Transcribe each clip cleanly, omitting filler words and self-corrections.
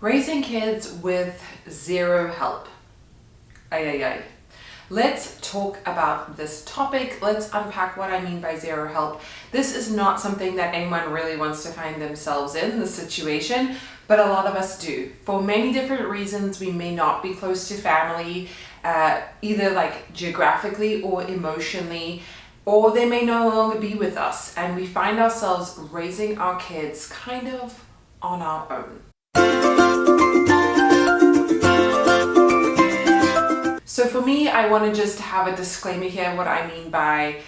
Raising kids with zero help. Ay, ay, ay. Let's talk about this topic. Let's unpack what I mean by zero help. This is not something that anyone really wants to find themselves in, the situation, but a lot of us do. For many different reasons, we may not be close to family, either like geographically or emotionally, or they may no longer be with us, and we find ourselves raising our kids kind of on our own. So for me, I want to just have a disclaimer here, what I mean by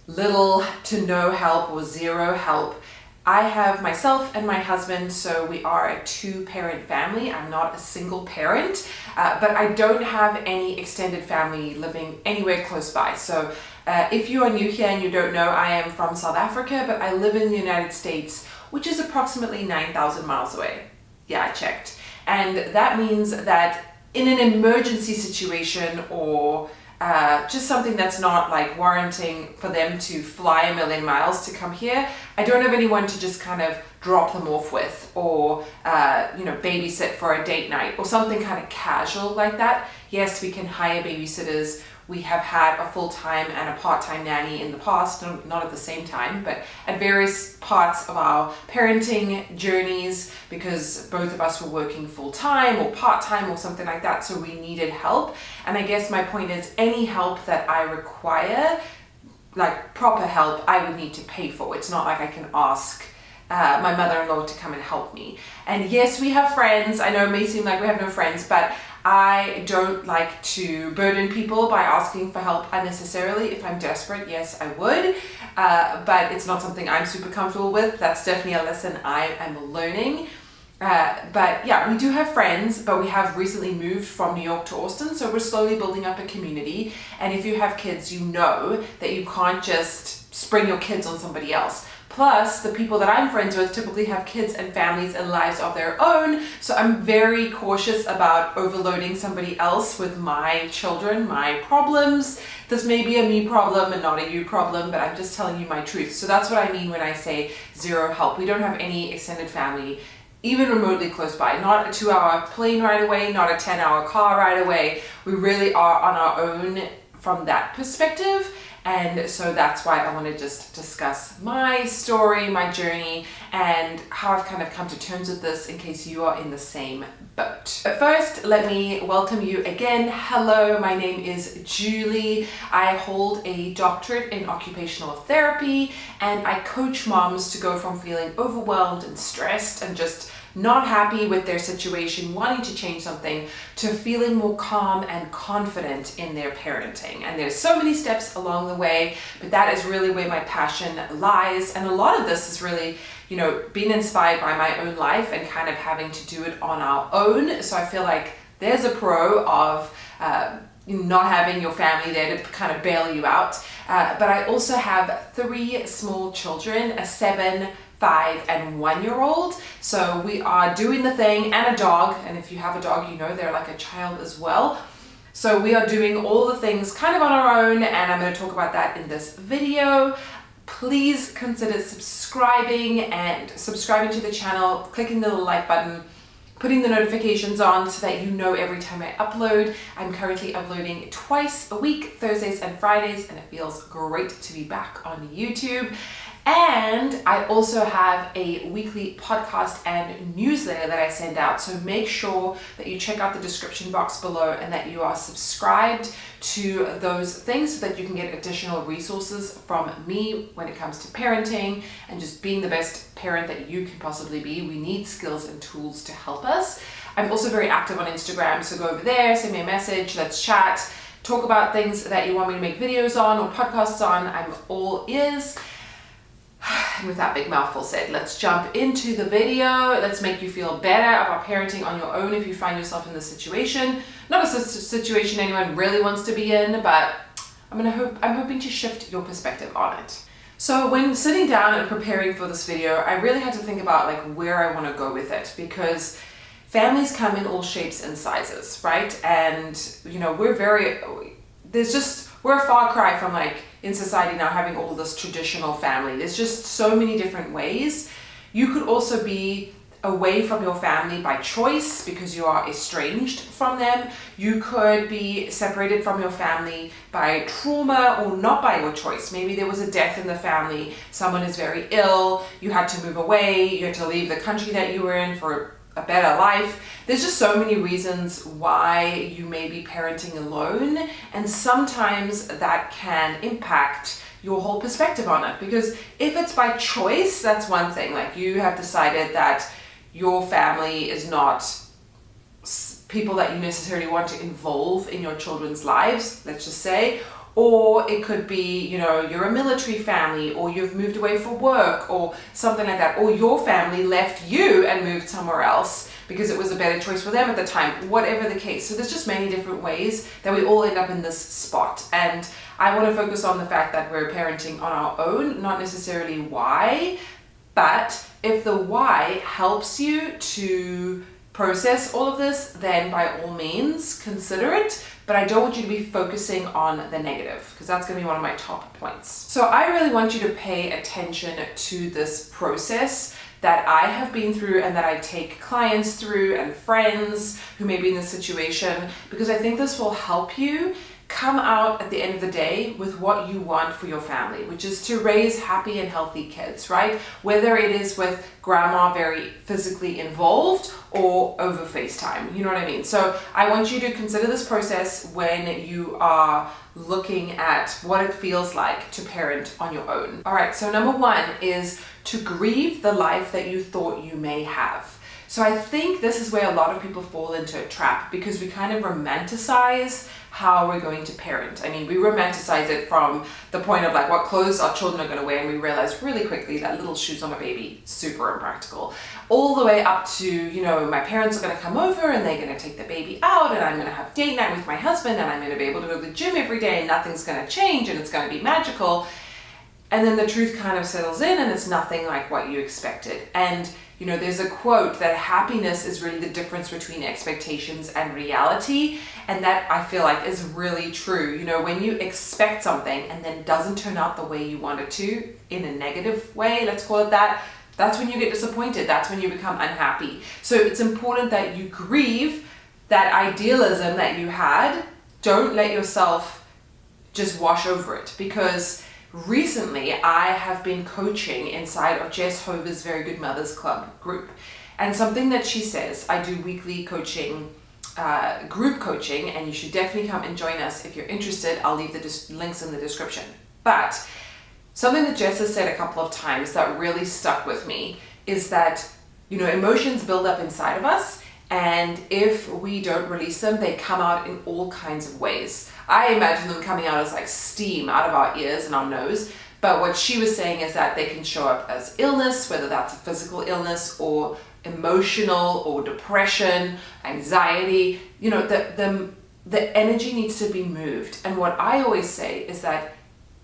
little to no help or zero help. I have myself and my husband, so we are a two-parent family. I'm not a single parent, but I don't have any extended family living anywhere close by. So if you are new here and you don't know, I am from South Africa, but I live in the United States, which is approximately 9,000 miles away. Yeah, I checked. And that means that in an emergency situation or just something that's not like warranting for them to fly a million miles to come here, I don't have anyone to just kind of drop them off with or babysit for a date night or something kind of casual like that. Yes, we can hire babysitters. We have had a full-time and a part-time nanny in the past, not at the same time, but at various parts of our parenting journeys, because both of us were working full-time or part-time or something like that, so we needed help. And I guess my point is, any help that I require, like proper help, I would need to pay for. It's not like I can ask my mother-in-law to come and help me. And yes, we have friends. I know it may seem like we have no friends, but I don't like to burden people by asking for help unnecessarily. If I'm desperate, yes, I would, but it's not something I'm super comfortable with. That's definitely a lesson I am learning. But yeah, we do have friends, but we have recently moved from New York to Austin, so we're slowly building up a community. And if you have kids, you know that you can't just spring your kids on somebody else. Plus, the people that I'm friends with typically have kids and families and lives of their own, so I'm very cautious about overloading somebody else with my children, my problems. This may be a me problem and not a you problem, but I'm just telling you my truth. So that's what I mean when I say zero help. We don't have any extended family, even remotely close by. Not a 2-hour plane ride away, not a 10-hour car ride away. We really are on our own from that perspective. And so that's why I want to just discuss my story, my journey, and how I've kind of come to terms with this in case you are in the same boat. But first, let me welcome you again. Hello, my name is Julie. I hold a doctorate in occupational therapy, and I coach moms to go from feeling overwhelmed and stressed and just not happy with their situation, wanting to change something, to feeling more calm and confident in their parenting. And there's so many steps along the way, but that is really where my passion lies. And a lot of this is really, being inspired by my own life and kind of having to do it on our own. So I feel like there's a pro of not having your family there to kind of bail you out. But I also have 3 small children, a 7, 5, and 1-year-old. So we are doing the thing, and a dog. And if you have a dog, they're like a child as well. So we are doing all the things kind of on our own, and I'm going to talk about that in this video. Please consider subscribing to the channel, clicking the little like button, putting the notifications on so that you know every time I upload. I'm currently uploading twice a week, Thursdays and Fridays, and it feels great to be back on YouTube. And I also have a weekly podcast and newsletter that I send out. So make sure that you check out the description box below and that you are subscribed to those things so that you can get additional resources from me when it comes to parenting and just being the best parent that you can possibly be. We need skills and tools to help us. I'm also very active on Instagram, so go over there, send me a message, let's chat, talk about things that you want me to make videos on or podcasts on. I'm all ears. And with that big mouthful said, let's jump into the video. Let's make you feel better about parenting on your own if you find yourself in this situation. Not a situation anyone really wants to be in, but I'm hoping to shift your perspective on it. So when sitting down and preparing for this video, I really had to think about like where I want to go with it, because families come in all shapes and sizes, right? And we're a far cry from like in society now having all this traditional family. There's just so many different ways. You could also be away from your family by choice because you are estranged from them. You could be separated from your family by trauma or not by your choice. Maybe there was a death in the family, someone is very ill, you had to move away, you had to leave the country that you were in for a better life. There's just so many reasons why you may be parenting alone, and sometimes that can impact your whole perspective on it. Because if it's by choice, that's one thing. Like, you have decided that your family is not people that you necessarily want to involve in your children's lives, let's just say. Or it could be, you're a military family, or you've moved away for work or something like that, or your family left you and moved somewhere else because it was a better choice for them at the time, whatever the case. So there's just many different ways that we all end up in this spot. And I want to focus on the fact that we're parenting on our own, not necessarily why, but if the why helps you to process all of this, then by all means consider it. But I don't want you to be focusing on the negative, because that's going to be one of my top points. So I really want you to pay attention to this process that I have been through and that I take clients through and friends who may be in this situation, because I think this will help you come out at the end of the day with what you want for your family, which is to raise happy and healthy kids, right? Whether it is with grandma very physically involved or over FaceTime, you know what I mean? So I want you to consider this process when you are looking at what it feels like to parent on your own. All right, so number one is to grieve the life that you thought you may have. So I think this is where a lot of people fall into a trap, because we kind of romanticize how we're going to parent. I mean, we romanticize it from the point of like what clothes our children are going to wear, and we realize really quickly that little shoes on a baby, super impractical. All the way up to, my parents are going to come over and they're going to take the baby out, and I'm going to have date night with my husband, and I'm going to be able to go to the gym every day, and nothing's going to change, and it's going to be magical. And then the truth kind of settles in, and it's nothing like what you expected. And there's a quote that happiness is really the difference between expectations and reality. And that, I feel like, is really true. When you expect something and then it doesn't turn out the way you want it to, in a negative way, let's call it that, that's when you get disappointed. That's when you become unhappy. So it's important that you grieve that idealism that you had. Don't let yourself just wash over it, because recently, I have been coaching inside of Jess Hover's Very Good Mothers Club group. And something that she says, I do weekly coaching, group coaching, and you should definitely come and join us if you're interested. I'll leave the links in the description. But something that Jess has said a couple of times that really stuck with me is that, emotions build up inside of us. And if we don't release them, they come out in all kinds of ways. I imagine them coming out as like steam out of our ears and our nose. But what she was saying is that they can show up as illness, whether that's a physical illness or emotional or depression, anxiety. The energy needs to be moved. And what I always say is that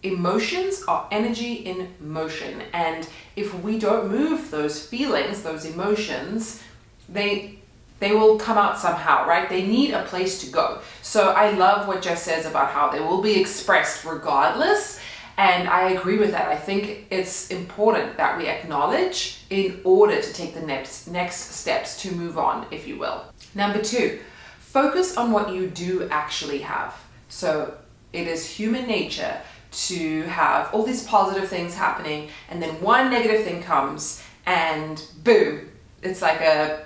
emotions are energy in motion. And if we don't move those feelings, those emotions, they will come out somehow, right? They need a place to go. So I love what Jess says about how they will be expressed regardless. And I agree with that. I think it's important that we acknowledge in order to take the next steps to move on, if you will. Number two, focus on what you do actually have. So it is human nature to have all these positive things happening, and then one negative thing comes and boom, it's like a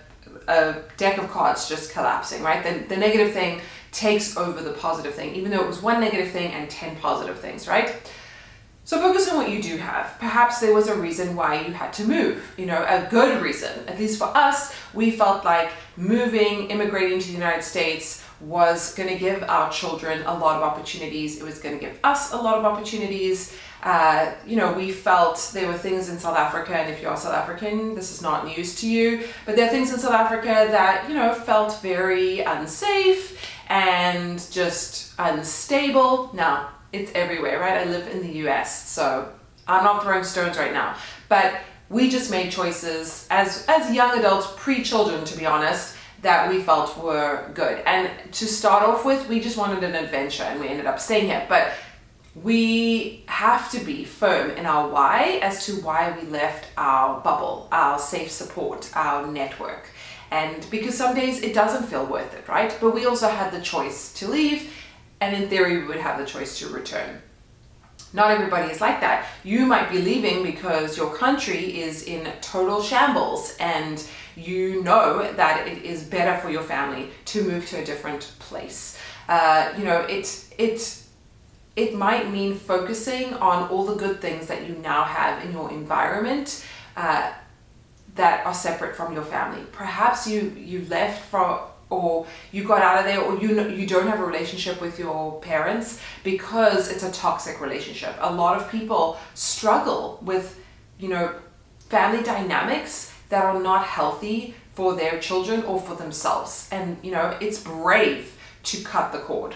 deck of cards just collapsing, right? The negative thing takes over the positive thing, even though it was one negative thing and 10 positive things, right? So focus on what you do have. Perhaps there was a reason why you had to move, a good reason. At least for us, we felt like immigrating to the United States was going to give our children a lot of opportunities. It was going to give us a lot of opportunities. We felt there were things in South Africa, and if you're South African, this is not news to you, but there are things in South Africa that, felt very unsafe and just unstable. Now, it's everywhere, right? I live in the US, so I'm not throwing stones right now, but we just made choices as young adults, pre-children, to be honest, that we felt were good. And to start off with, we just wanted an adventure, and we ended up staying here. But we have to be firm in our why as to why we left our bubble, our safe support, our network. And because some days it doesn't feel worth it, right? But we also had the choice to leave, and in theory we would have the choice to return. Not everybody is like that. You might be leaving because your country is in total shambles and you know that it is better for your family to move to a different place. It might mean focusing on all the good things that you now have in your environment that are separate from your family. Perhaps you left or you got out of there, or you don't have a relationship with your parents because it's a toxic relationship. A lot of people struggle with, family dynamics that are not healthy for their children or for themselves. And, it's brave to cut the cord.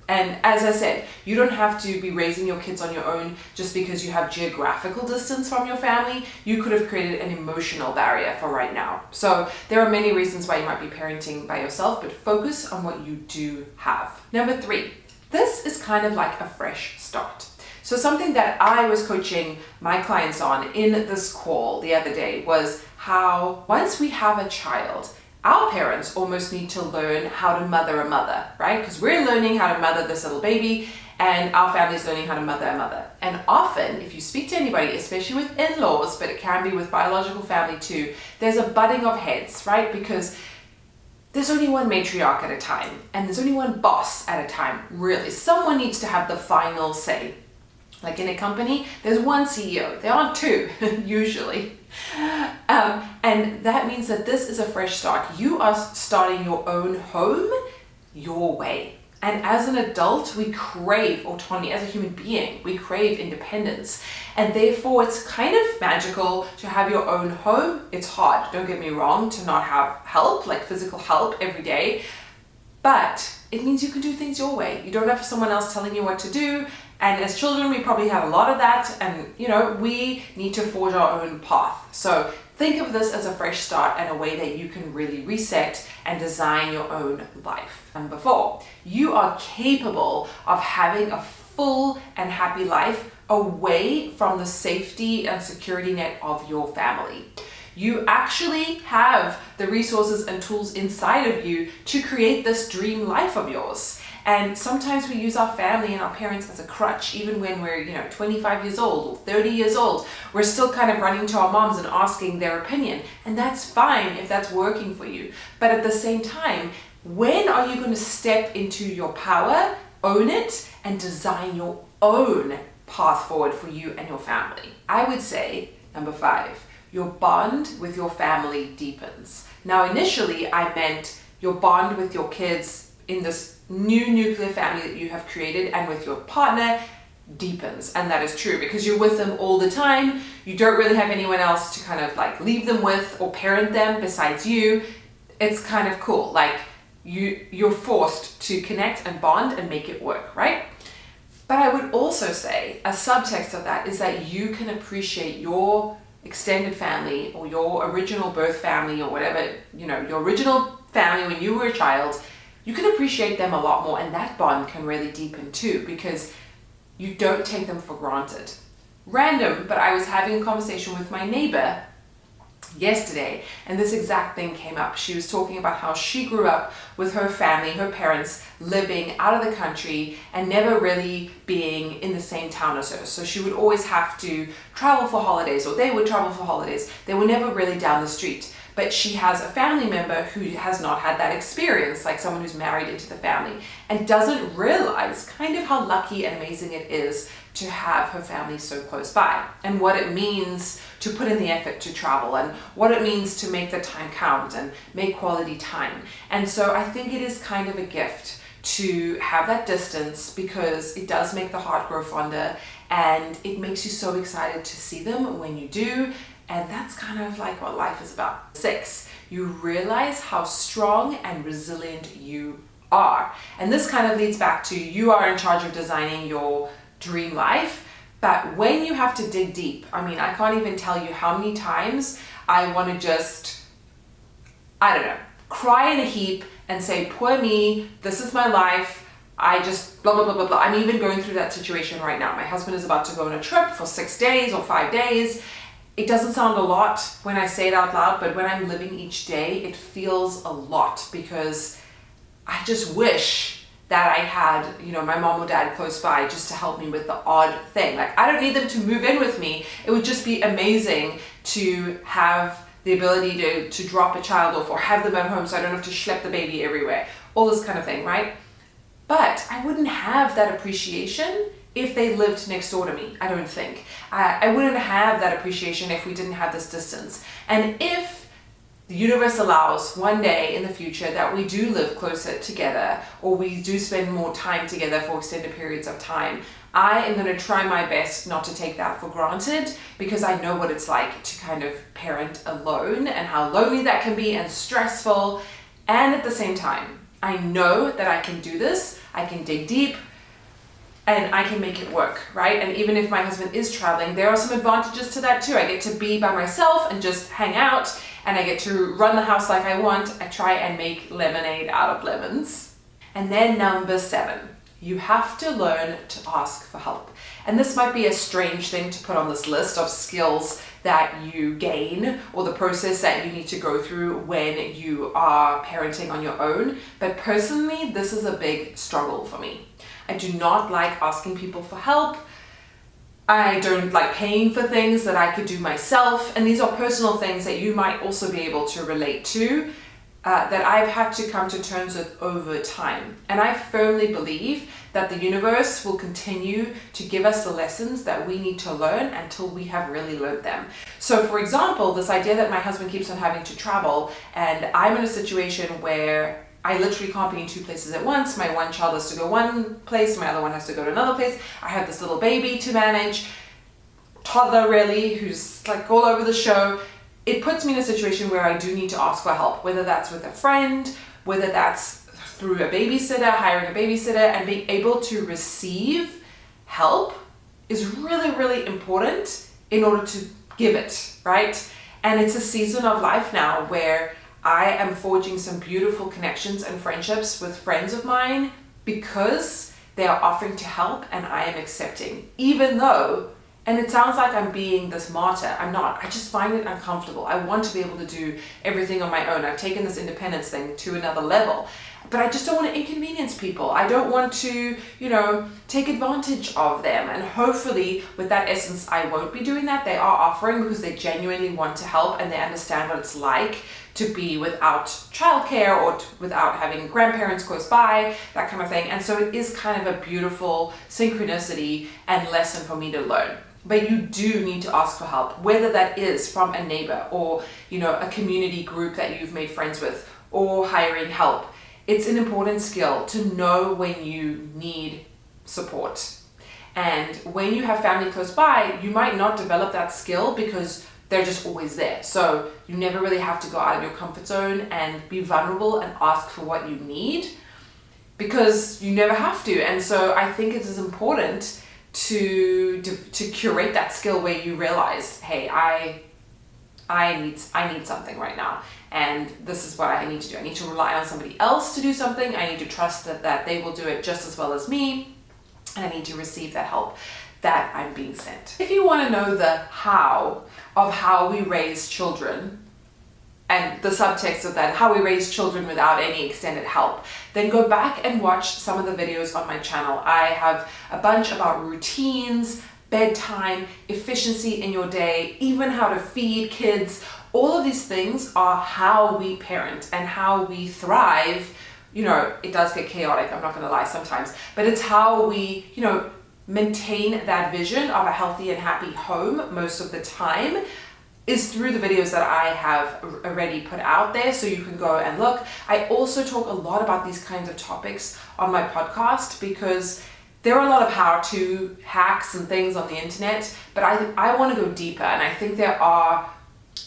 And as I said, you don't have to be raising your kids on your own just because you have geographical distance from your family. You could have created an emotional barrier for right now. So there are many reasons why you might be parenting by yourself, but focus on what you do have. Number 3, this is kind of like a fresh start. So something that I was coaching my clients on in this call the other day was how once we have a child, our parents almost need to learn how to mother a mother, right? Because we're learning how to mother this little baby and our family's learning how to mother a mother. And often, if you speak to anybody, especially with in-laws, but it can be with biological family too, there's a butting of heads, right? Because there's only one matriarch at a time and there's only one boss at a time, really. Someone needs to have the final say. Like in a company, there's one CEO. There aren't two, usually. And that means that this is a fresh start. You are starting your own home your way. And as an adult, we crave autonomy. As a human being, we crave independence. And therefore, it's kind of magical to have your own home. It's hard, don't get me wrong, to not have help, like physical help every day. But it means you can do things your way. You don't have someone else telling you what to do. And as children, we probably have a lot of that. And, we need to forge our own path. So think of this as a fresh start and a way that you can really reset and design your own life. Number 4, you are capable of having a full and happy life away from the safety and security net of your family. You actually have the resources and tools inside of you to create this dream life of yours. And sometimes we use our family and our parents as a crutch, even when we're, 25 years old or 30 years old. We're still kind of running to our moms and asking their opinion. And that's fine if that's working for you. But at the same time, when are you going to step into your power, own it, and design your own path forward for you and your family? I would say, number 5, your bond with your family deepens. Now, initially, I meant your bond with your kids in this new nuclear family that you have created and with your partner deepens. And that is true because you're with them all the time. You don't really have anyone else to kind of like leave them with or parent them besides you. It's kind of cool. Like you're forced to connect and bond and make it work, right? But I would also say a subtext of that is that you can appreciate your extended family or your original birth family or whatever, your original family when you were a child. You can appreciate them a lot more, and that bond can really deepen too because you don't take them for granted. Random, but I was having a conversation with my neighbor yesterday and this exact thing came up. She was talking about how she grew up with her family, her parents living out of the country and never really being in the same town as her. So she would always have to travel for holidays, or they would travel for holidays. They were never really down the street. But she has a family member who has not had that experience, like someone who's married into the family, and doesn't realize kind of how lucky and amazing it is to have her family so close by, and what it means to put in the effort to travel, and what it means to make the time count and make quality time. And so I think it is kind of a gift to have that distance because it does make the heart grow fonder and it makes you so excited to see them when you do. And that's kind of like what life is about. 6, you realize how strong and resilient you are. And this kind of leads back to you are in charge of designing your dream life. But when you have to dig deep, I can't even tell you how many times I want to just, cry in a heap and say, poor me, this is my life. I just blah, blah, blah, blah, blah. I'm even going through that situation right now. My husband is about to go on a trip for 6 days or 5 days. It doesn't sound a lot when I say it out loud, but when I'm living each day, it feels a lot because I just wish that I had, my mom or dad close by just to help me with the odd thing. Like, I don't need them to move in with me. It would just be amazing to have the ability to drop a child off or have them at home so I don't have to schlep the baby everywhere. All this kind of thing, right? But I wouldn't have that appreciation if they lived next door to me, I don't think. I wouldn't have that appreciation if we didn't have this distance. And if the universe allows one day in the future that we do live closer together or we do spend more time together for extended periods of time, I am going to try my best not to take that for granted because I know what it's like to kind of parent alone and how lonely that can be and stressful. And at the same time, I know that I can do this, I can dig deep, and I can make it work, right? And even if my husband is traveling, there are some advantages to that too. I get to be by myself and just hang out, and I get to run the house like I want. I try and make lemonade out of lemons. And then number 7, you have to learn to ask for help. And this might be a strange thing to put on this list of skills that you gain or the process that you need to go through when you are parenting on your own. But personally, this is a big struggle for me. I do not like asking people for help. I don't like paying for things that I could do myself. And these are personal things that you might also be able to relate to, that I've had to come to terms with over time. And I firmly believe that the universe will continue to give us the lessons that we need to learn until we have really learned them. So for example, this idea that my husband keeps on having to travel and I'm in a situation where I literally can't be in 2 places at once. My one child has to go one place, my other one has to go to another place. I have this little baby to manage, toddler really, who's like all over the show. It puts me in a situation where I do need to ask for help, whether that's with a friend, whether that's through a babysitter, hiring a babysitter, and being able to receive help is really, really important in order to give it, right? And it's a season of life now where I am forging some beautiful connections and friendships with friends of mine because they are offering to help and I am accepting, even though, and it sounds like I'm being this martyr, I'm not. I just find it uncomfortable. I want to be able to do everything on my own. I've taken this independence thing to another level, but I just don't want to inconvenience people. I don't want to, take advantage of them. And hopefully with that essence, I won't be doing that. They are offering because they genuinely want to help and they understand what it's like to be without childcare or without having grandparents close by, that kind of thing. And so it is kind of a beautiful synchronicity and lesson for me to learn. But you do need to ask for help, whether that is from a neighbor or, a community group that you've made friends with or hiring help. It's an important skill to know when you need support. And when you have family close by, you might not develop that skill because they're just always there. So you never really have to go out of your comfort zone and be vulnerable and ask for what you need because you never have to. And so I think it is important to curate that skill where you realize, hey, I need something right now. And this is what I need to do. I need to rely on somebody else to do something. I need to trust that they will do it just as well as me. And I need to receive that help that I'm being sent. If you want to know the how of how we raise children and the subtext of that, how we raise children without any extended help, then go back and watch some of the videos on my channel. I have a bunch about routines, bedtime, efficiency in your day, even how to feed kids. All of these things are how we parent and how we thrive. It does get chaotic, I'm not going to lie sometimes, but it's how we, maintain that vision of a healthy and happy home most of the time is through the videos that I have already put out there, so you can go and look. I also talk a lot about these kinds of topics on my podcast because there are a lot of how-to hacks and things on the internet, but I want to go deeper, and I think there are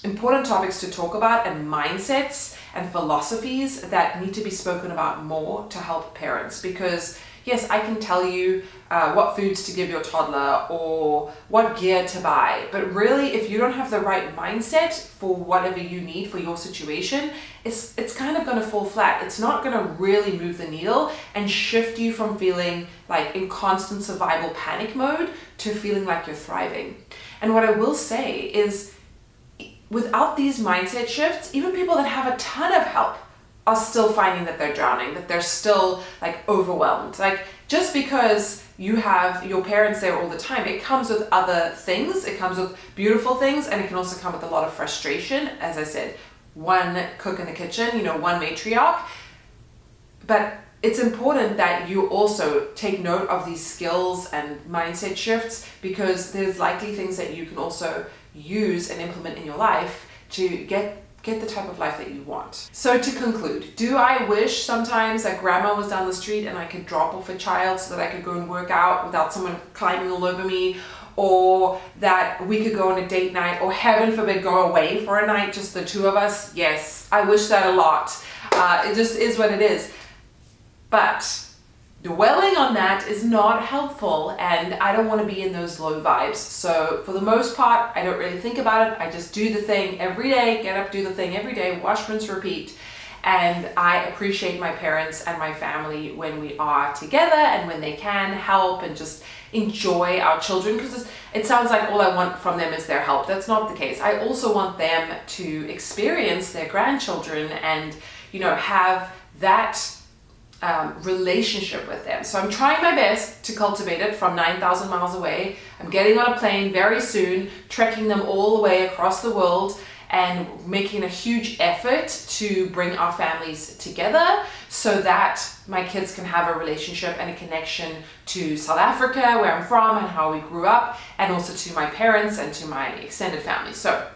important topics to talk about and mindsets and philosophies that need to be spoken about more to help parents because Yes, I can tell you what foods to give your toddler or what gear to buy, but really if you don't have the right mindset for whatever you need for your situation, it's kind of going to fall flat. It's not going to really move the needle and shift you from feeling like in constant survival panic mode to feeling like you're thriving. And what I will say is, without these mindset shifts, even people that have a ton of help are still finding that they're drowning, that they're still like overwhelmed. Like, just because you have your parents there all the time, it comes with other things. It comes with beautiful things, and it can also come with a lot of frustration. As I said, one cook in the kitchen, one matriarch. But it's important that you also take note of these skills and mindset shifts, because there's likely things that you can also use and implement in your life to get the type of life that you want. So to conclude, do I wish sometimes that grandma was down the street and I could drop off a child so that I could go and work out without someone climbing all over me, or that we could go on a date night, or heaven forbid go away for a night, just the two of us? Yes, I wish that a lot. It just is what it is. But dwelling on that is not helpful, and I don't want to be in those low vibes. So for the most part, I don't really think about it. I just do the thing every day, get up, do the thing every day, wash, rinse, repeat. And I appreciate my parents and my family when we are together and when they can help and just enjoy our children, because it sounds like all I want from them is their help. That's not the case. I also want them to experience their grandchildren and, have that relationship with them. So I'm trying my best to cultivate it from 9,000 miles away. I'm getting on a plane very soon, trekking them all the way across the world, and making a huge effort to bring our families together so that my kids can have a relationship and a connection to South Africa, where I'm from and how we grew up, and also to my parents and to my extended family. So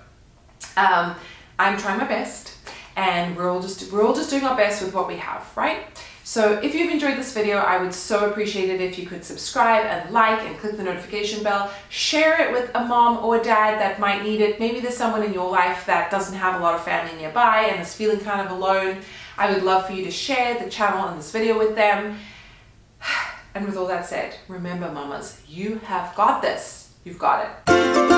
I'm trying my best, and we're all just doing our best with what we have, right? So if you've enjoyed this video, I would so appreciate it if you could subscribe and like and click the notification bell. Share it with a mom or a dad that might need it. Maybe there's someone in your life that doesn't have a lot of family nearby and is feeling kind of alone. I would love for you to share the channel and this video with them. And with all that said, remember, mamas, you have got this. You've got it.